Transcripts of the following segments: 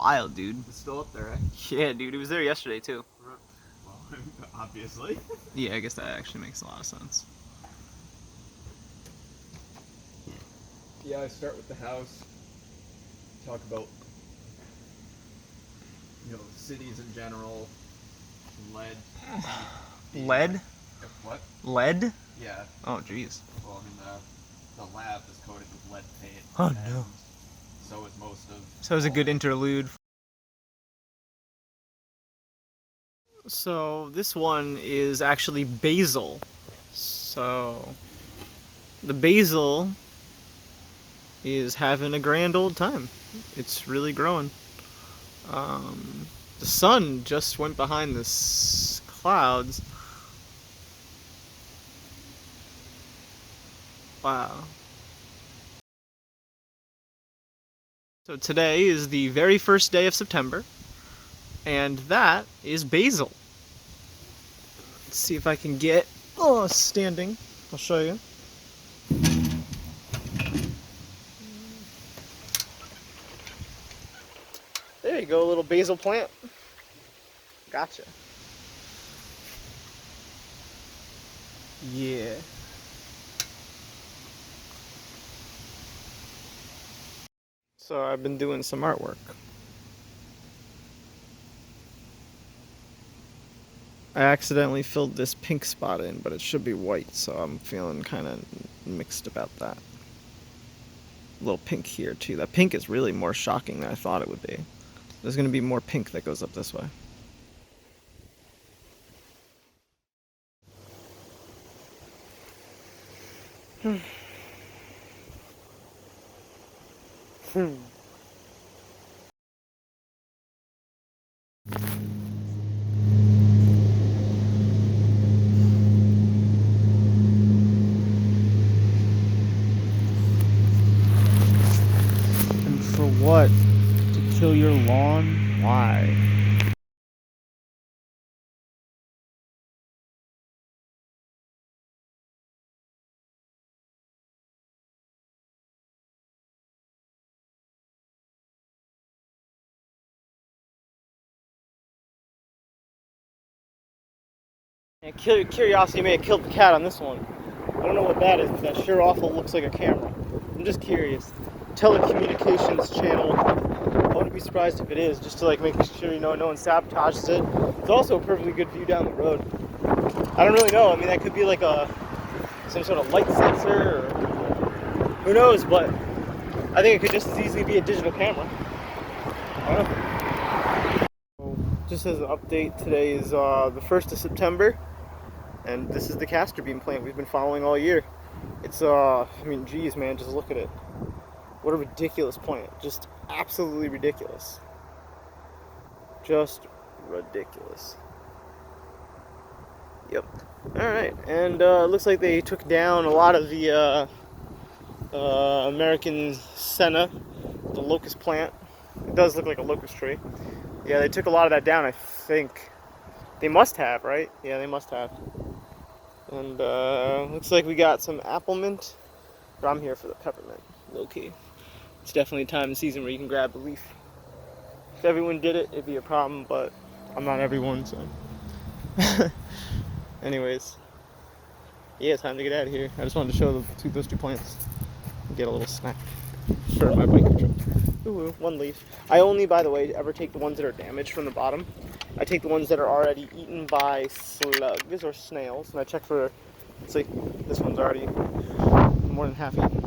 wild, dude. It's still up there, eh? Yeah, dude, it was there yesterday too. Well, obviously. Yeah, I guess that actually makes a lot of sense. Yeah, I start with the house. Talk about, cities in general. Lead. Lead? What? Lead? Yeah. Oh, jeez. Well, I mean, the lab is coated with lead paint. Oh, and no. So is most of. So it was a all good of it. interlude. So this one is actually basil. So the basil is having a grand old time. It's really growing. The sun just went behind this clouds. Wow. So today is the very first day of September, and that is basil. Let's see if I can get standing. I'll show you. There you go, a little basil plant. Gotcha. Yeah. So I've been doing some artwork. I accidentally filled this pink spot in, but it should be white, so I'm feeling kind of mixed about that. A little pink here too. That pink is really more shocking than I thought it would be. There's going to be more pink that goes up this way. And for what? To kill your lawn? Why? And curiosity may have killed the cat on this one. I don't know what that is, but that sure awful looks like a camera. I'm just curious. Telecommunications channel. I wouldn't be surprised if it is, just to make sure no one sabotages it. It's also a perfectly good view down the road. I don't really know. I mean, that could be like some sort of light sensor, or who knows? But I think it could just as easily be a digital camera. I don't know. Just as an update, today is the 1st of September. And this is the castor bean plant we've been following all year. It's, I mean, geez, man, just look at it. What a ridiculous plant. Just absolutely ridiculous. Just ridiculous. Yep. Alright, and it looks like they took down a lot of the American senna, the locust plant. It does look like a locust tree. Yeah, they took a lot of that down, I think. They must have, right? Yeah, they must have. And looks like we got some apple mint. But I'm here for the peppermint, low key. It's definitely a time in season where you can grab the leaf. If everyone did it, it'd be a problem, but I'm not everyone, so. Anyways, yeah, time to get out of here. I just wanted to show those two plants and get a little snack for my biking trip. Ooh, one leaf. I only, by the way, ever take the ones that are damaged from the bottom. I take the ones that are already eaten by slugs or snails, and I check for, it's like, this one's already more than half eaten.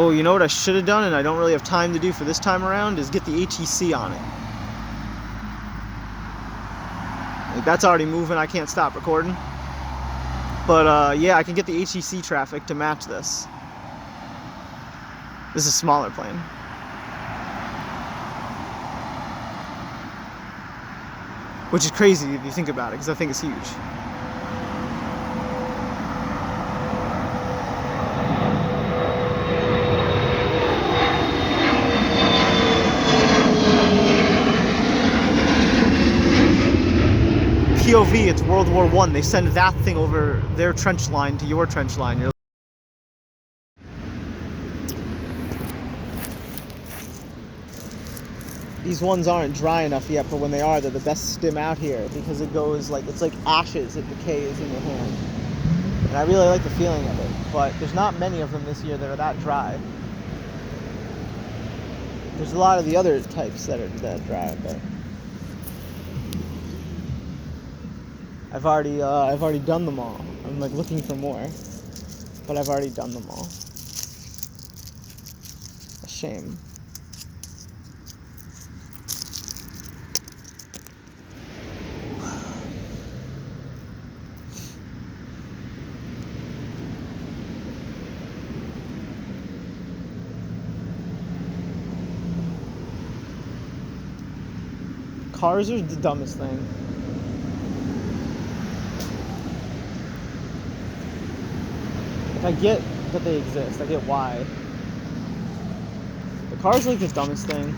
Oh, you know what I should have done and I don't really have time to do for this time around is get the HEC on it. Like, that's already moving, I can't stop recording. But yeah, I can get the HEC traffic to match this. This is a smaller plane. Which is crazy if you think about it, because I think it's huge. POV, it's World War I. They send that thing over their trench line to your trench line. You're These ones aren't dry enough yet, but when they are, they're the best stim out here because it goes like, it's like ashes, it decays in your hand. And I really like the feeling of it, but there's not many of them this year that are that dry. There's a lot of the other types that are that dry, but I've already done them all. I'm like looking for more, but I've already done them all. A shame. Cars are the dumbest thing. Like, I get that they exist. I get why. The cars are like the dumbest thing.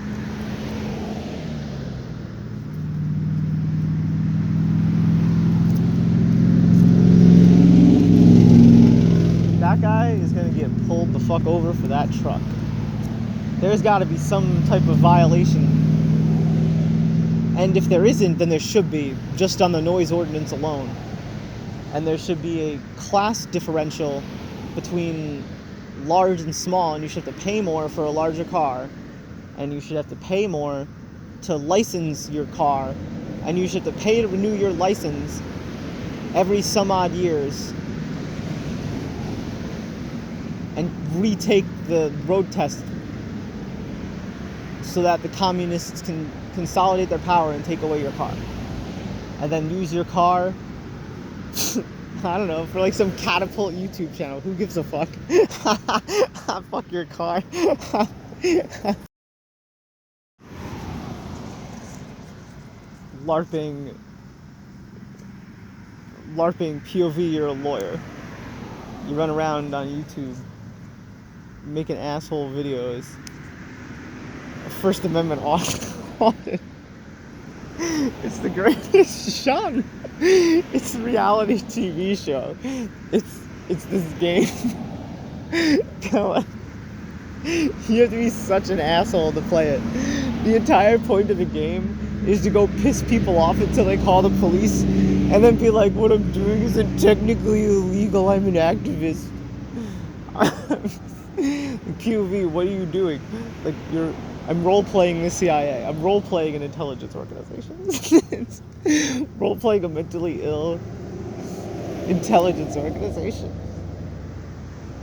That guy is gonna get pulled the fuck over for that truck. There's gotta be some type of violation. And if there isn't, then there should be, just on the noise ordinance alone. And there should be a class differential between large and small, and you should have to pay more for a larger car, and you should have to pay more to license your car, and you should have to pay to renew your license every some odd years, and retake the road test so that the communists can consolidate their power and take away your car. And then use your car, I don't know, for like some catapult YouTube channel. Who gives a fuck? Fuck your car. LARPing POV, you're a lawyer. You run around on YouTube making asshole videos. First Amendment audit. It's the greatest genre. It's a reality TV show. It's this game. Come on. You have to be such an asshole to play it. The entire point of the game is to go piss people off until they call the police and then be like, what I'm doing isn't technically illegal, I'm an activist. POV, what are you doing? Like, I'm role-playing the CIA. I'm role-playing an intelligence organization. Role-playing a mentally ill intelligence organization.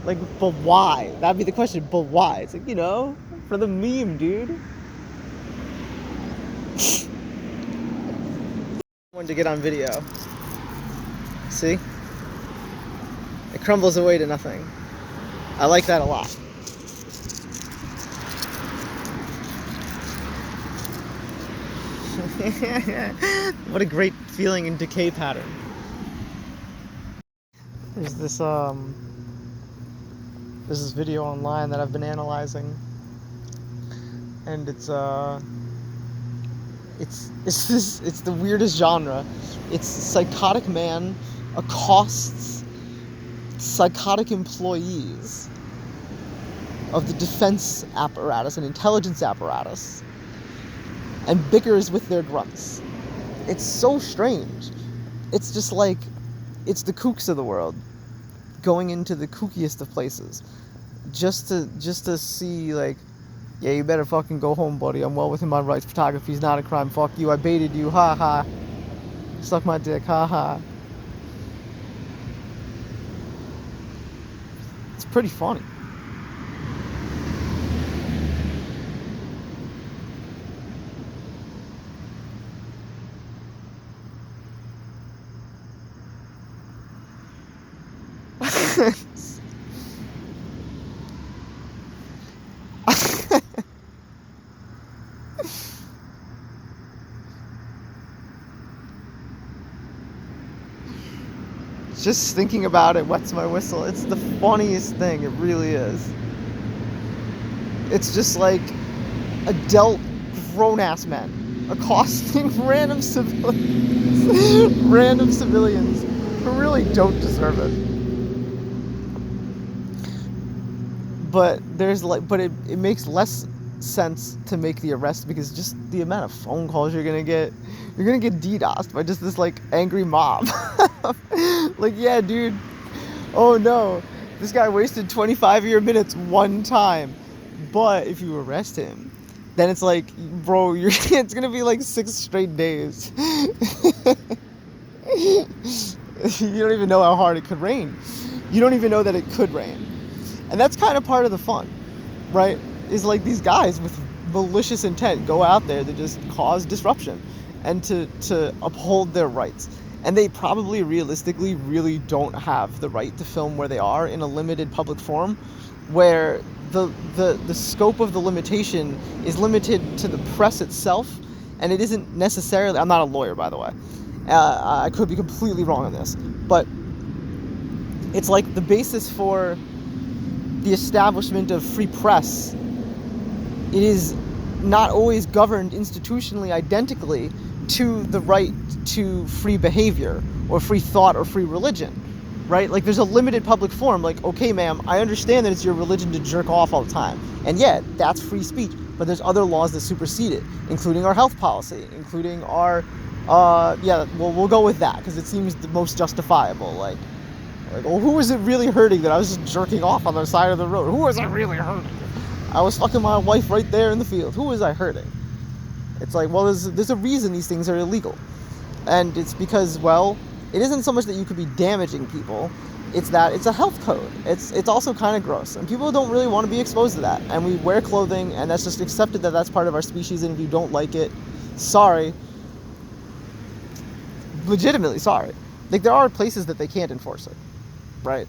Like, but why? That'd be the question, but why? It's like, you know, for the meme, dude. Wanted to get on video. See? It crumbles away to nothing. I like that a lot. What a great feeling in decay pattern. There's this video online that I've been analyzing, and it's the weirdest genre. It's psychotic man accosts psychotic employees of the defense apparatus and intelligence apparatus and bickers with their grunts. It's so strange. It's just like, it's the kooks of the world going into the kookiest of places just to see, like, yeah, you better fucking go home, buddy. I'm well within my rights. Photography's not a crime. Fuck you. I baited you. Ha ha. Suck my dick. Ha ha. It's pretty funny. Just thinking about it wets my whistle. It's the funniest thing. It really is. It's just like adult grown-ass men accosting random civilians who really don't deserve it. But it makes less sense to make the arrest because just the amount of phone calls you're gonna get DDoSed by just this like angry mob. Like, yeah, dude, oh no, this guy wasted 25 of your minutes one time. But if you arrest him, then it's like, bro, it's gonna be like 6 straight days. You don't even know how hard it could rain. You don't even know that it could rain. And that's kind of part of the fun, right? Is like these guys with malicious intent go out there to just cause disruption and to uphold their rights. And they probably realistically really don't have the right to film where they are in a limited public forum, where the scope of the limitation is limited to the press itself, and it isn't necessarily... I'm not a lawyer, by the way. I could be completely wrong on this, but it's like the basis for the establishment of free press. It is not always governed institutionally identically to the right to free behavior or free thought or free religion, right? Like, there's a limited public forum. Like, okay, ma'am, I understand that it's your religion to jerk off all the time, and yeah, that's free speech, but there's other laws that supersede it, including our health policy, including our we'll go with that because it seems the most justifiable. Like, well, who was it really hurting that I was just jerking off on the side of the road? Who was it really hurting? I was fucking my wife right there in the field. Who was I hurting? It's like, well, there's a reason these things are illegal. And it's because, well, it isn't so much that you could be damaging people. It's that it's a health code. It's also kind of gross. And people don't really want to be exposed to that. And we wear clothing, and that's just accepted that that's part of our species. And if you don't like it, sorry. Legitimately sorry. Like, there are places that they can't enforce it, right?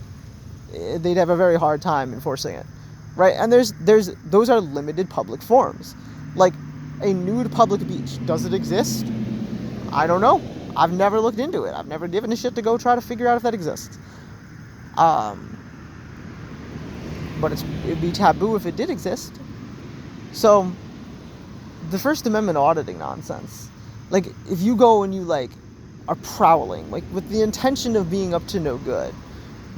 They'd have a very hard time enforcing it, right? And those are limited public forums. Like, a nude public beach, does it exist? I don't know. I've never looked into it. I've never given a shit to go try to figure out if that exists. But it'd be taboo if it did exist. So, the First Amendment auditing nonsense. Like, if you go and you, like, are prowling, like, with the intention of being up to no good,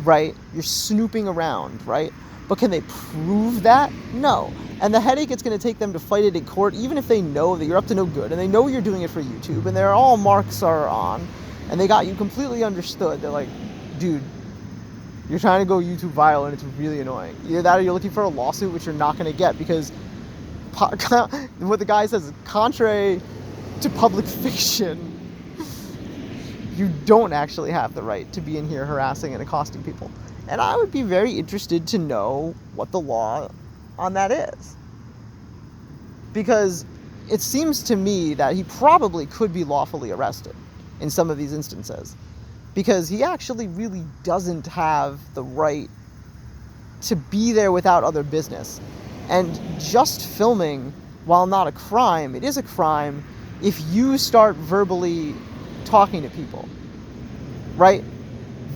right? You're snooping around, right? But can they prove that? No. And the headache it's going to take them to fight it in court, even if they know that you're up to no good, and they know you're doing it for YouTube, and all marks are on, and they got you completely understood. They're like, dude, you're trying to go YouTube viral, and it's really annoying. Either that or you're looking for a lawsuit, which you're not going to get, because what the guy says is contrary to public fiction. You don't actually have the right to be in here harassing and accosting people. And I would be very interested to know what the law on that is. Because it seems to me that he probably could be lawfully arrested in some of these instances. Because he actually really doesn't have the right to be there without other business. And just filming, while not a crime, it is a crime if you start verbally talking to people, right?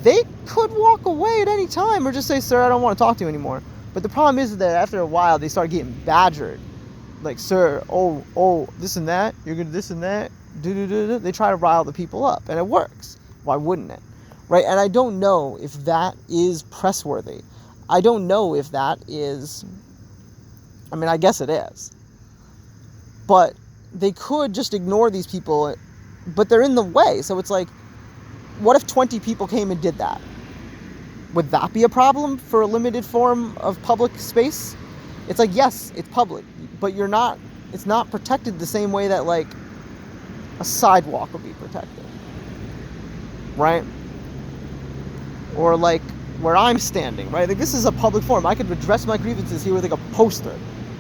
They could walk away at any time or just say, sir, I don't want to talk to you anymore. But the problem is that after a while, they start getting badgered. Like, sir, oh, this and that, you're going to this and that, They try to rile the people up, and it works. Why wouldn't it? Right? And I don't know if that is press-worthy. I don't know if that is... I mean, I guess it is. But they could just ignore these people, but they're in the way. So it's like, what if 20 people came and did that? Would that be a problem for a limited form of public space? It's like, yes, it's public, but it's not protected the same way that, like, a sidewalk would be protected. Right? Or, like, where I'm standing, right? Like, this is a public forum. I could address my grievances here with, like, a poster,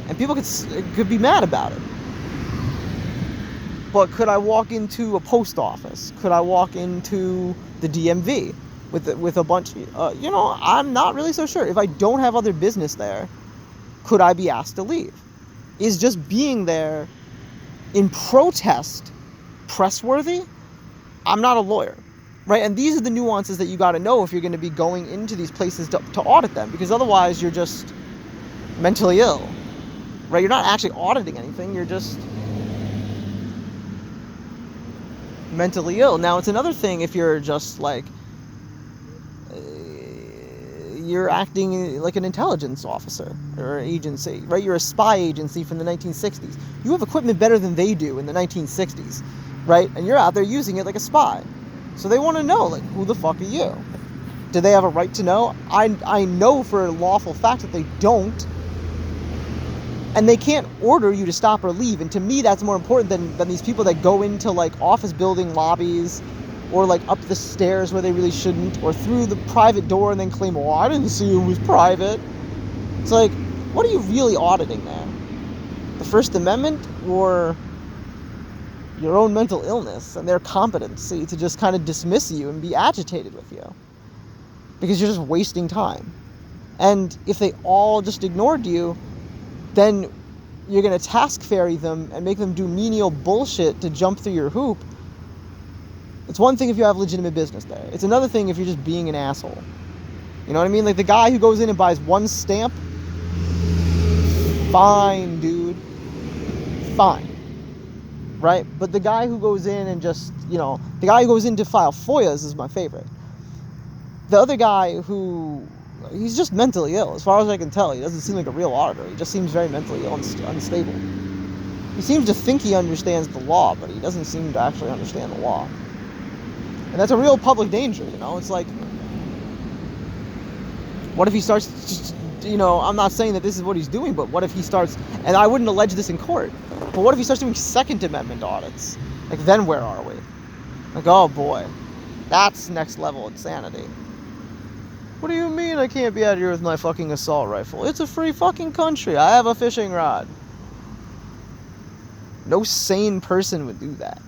and people could be mad about it. But could I walk into a post office? Could I walk into the DMV? with a bunch. I'm not really so sure. If I don't have other business there, could I be asked to leave? Is just being there in protest press-worthy? I'm not a lawyer, right? And these are the nuances that you got to know if you're going to be going into these places to audit them, because otherwise you're just mentally ill, right? You're not actually auditing anything. You're just mentally ill. Now, it's another thing if you're just like, you're acting like an intelligence officer or agency, right? You're a spy agency from the 1960s. You have equipment better than they do in the 1960s, right? And you're out there using it like a spy. So they want to know, like, who the fuck are you? Do they have a right to know? I know for a lawful fact that they don't. And they can't order you to stop or leave. And to me, that's more important than these people that go into, like, office building lobbies or, like, up the stairs where they really shouldn't, or through the private door and then claim, oh, I didn't see it was private. It's like, what are you really auditing there? The First Amendment or your own mental illness and their competency to just kind of dismiss you and be agitated with you? Because you're just wasting time. And if they all just ignored you, then you're going to task ferry them and make them do menial bullshit to jump through your hoop. It's one thing if you have legitimate business there. It's another thing if you're just being an asshole. You know what I mean? Like the guy who goes in and buys one stamp, fine, dude. Fine. Right? But the guy who goes in and just, the guy who goes in to file FOIAs is my favorite. The other guy he's just mentally ill. As far as I can tell, he doesn't seem like a real auditor. He just seems very mentally ill and unstable. He seems to think he understands the law, but he doesn't seem to actually understand the law. And that's a real public danger, It's like, what if he starts, I'm not saying that this is what he's doing, but what if he starts, and I wouldn't allege this in court, but what if he starts doing Second Amendment audits? Like, then where are we? Like, oh boy, that's next level insanity. What do you mean I can't be out here with my fucking assault rifle? It's a free fucking country. I have a fishing rod. No sane person would do that.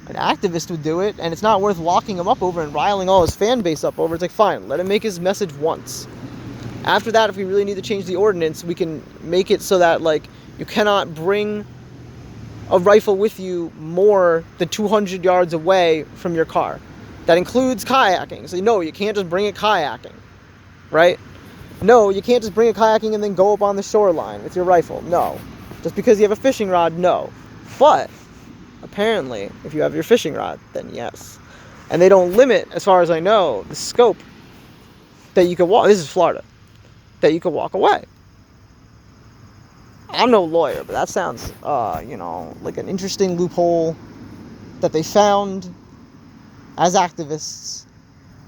An activist would do it, and it's not worth locking him up over and riling all his fan base up over. It's like, fine, let him make his message once. After that, if we really need to change the ordinance, we can make it so that, like, you cannot bring a rifle with you more than 200 yards away from your car. That includes kayaking. So, no, you can't just bring it kayaking, right? No, you can't just bring it kayaking and then go up on the shoreline with your rifle. No. Just because you have a fishing rod, no. But apparently, if you have your fishing rod, then yes. And they don't limit, as far as I know, the scope that you can walk. This is Florida. That you can walk away. I'm no lawyer, but that sounds, like an interesting loophole that they found as activists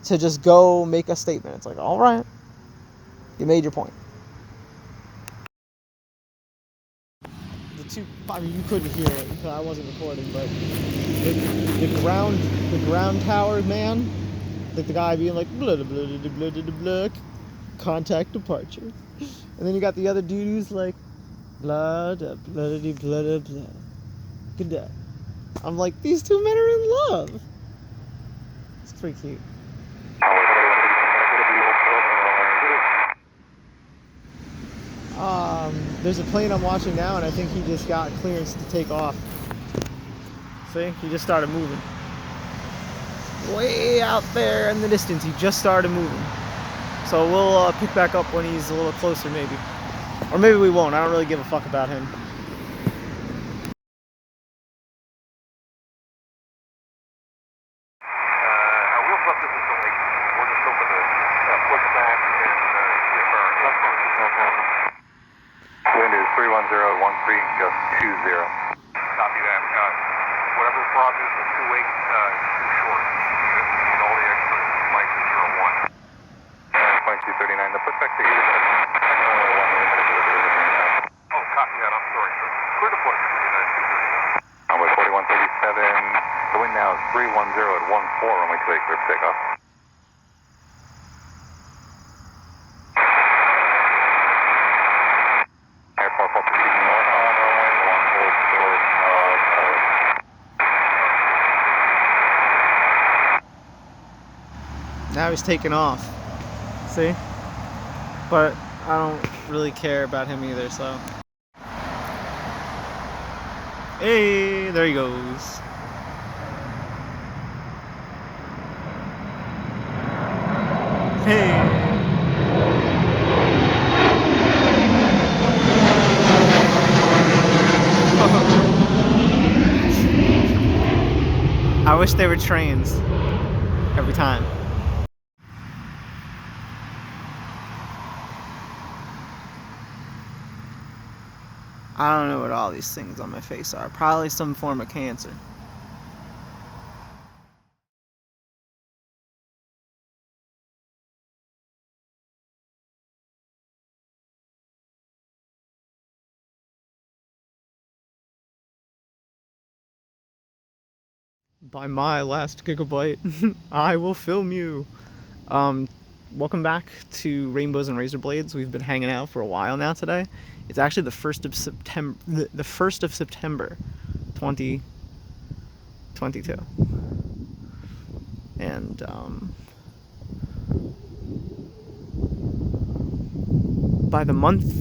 to just go make a statement. It's like, all right, you made your point. You couldn't hear it because I wasn't recording, but the ground tower man, like the guy being like blah blah blah blah blah blah, contact departure, and then you got the other dude who's like blah blah blah blah blah. Good day. I'm like, these two men are in love. It's pretty cute. There's a plane I'm watching now, and I think he just got clearance to take off. See? He just started moving. Way out there in the distance, he just started moving. So we'll pick back up when he's a little closer, maybe. Or maybe we won't. I don't really give a fuck about him. Wind is 310-13, just 20. Copy that. Whatever the problem is, the 2-8 too short. And all the extra mics are 0-1. 0.239, the perfect either. Oh, copy that. I'm sorry, sir. Clear to push. 230. 4137. The wind now is 310 at 14, runway 28, clear for takeoff. guy was taking off. See? But I don't really care about him either, so. Hey, there he goes. Hey. I wish they were trains every time. I don't know what all these things on my face are. Probably some form of cancer. By my last gigabyte, I will film you. Welcome back to Rainbows and Razor Blades. We've been hanging out for a while now today. It's actually the 1st of September, the 1st of September, 2022. And by the month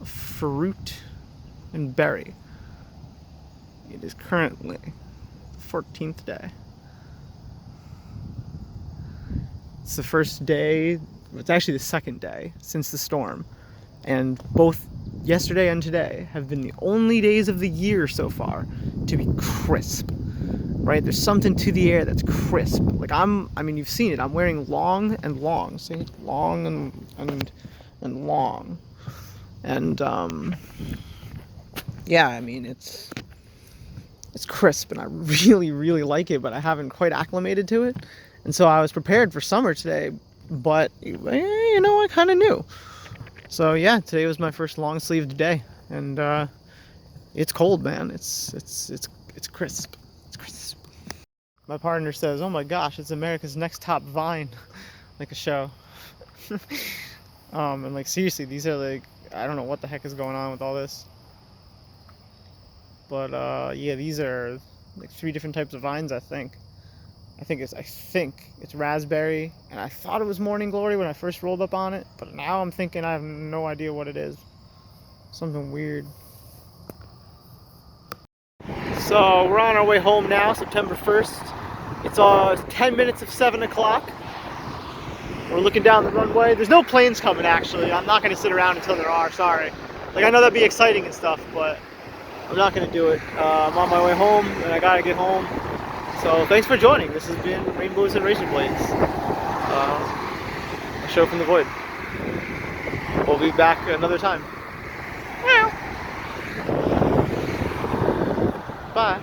of fruit and berry, it is currently the 14th day. It's the first day, it's actually the second day since the storm, and both yesterday and today have been the only days of the year so far to be crisp, right? There's something to the air that's crisp. Like I mean, you've seen it, I'm wearing long and long, see? Long and long. And yeah, I mean, it's crisp and I really like it, but I haven't quite acclimated to it. And so I was prepared for summer today, but you know, I kind of knew. So yeah, today was my first long sleeved day, and it's cold, man. It's crisp. It's crisp. My partner says, "Oh my gosh, it's America's Next Top Vine," like a show. And like seriously, these are like, I don't know what the heck is going on with all this. But yeah, these are like 3 different types of vines, I think. I think it's raspberry, and I thought it was morning glory when I first rolled up on it, but now I'm thinking I have no idea what it is. Something weird. So we're on our way home now, September 1st. It's 10 minutes of 7 o'clock. We're looking down the runway. There's no planes coming, actually. I'm not going to sit around until there are, sorry. Like, I know that'd be exciting and stuff, but I'm not going to do it. I'm on my way home, and I got to get home. So thanks for joining. This has been Rainbows and Razor Blades, a show from the void. We'll be back another time. Bye.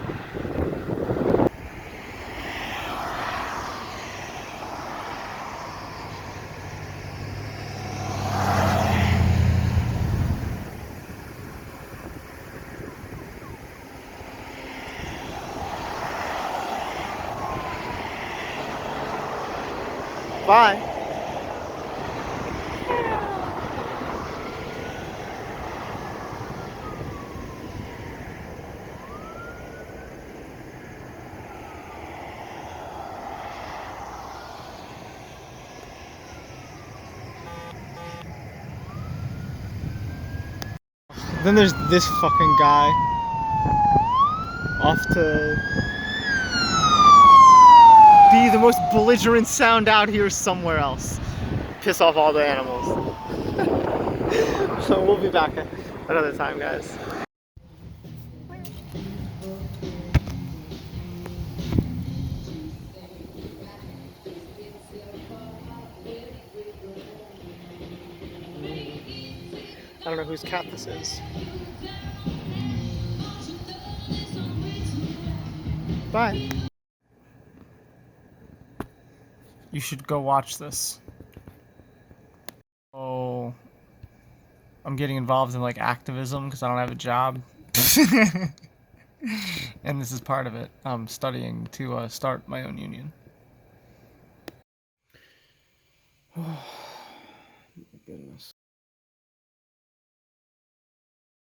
Bye. Then there's this fucking guy off to be the most belligerent sound out here somewhere else. Piss off all the animals. So we'll be back another time, guys. I don't know whose cat this is. Bye. You should go watch this. Oh, I'm getting involved in like activism because I don't have a job. And this is part of it. I'm studying to start my own union. Oh, my goodness.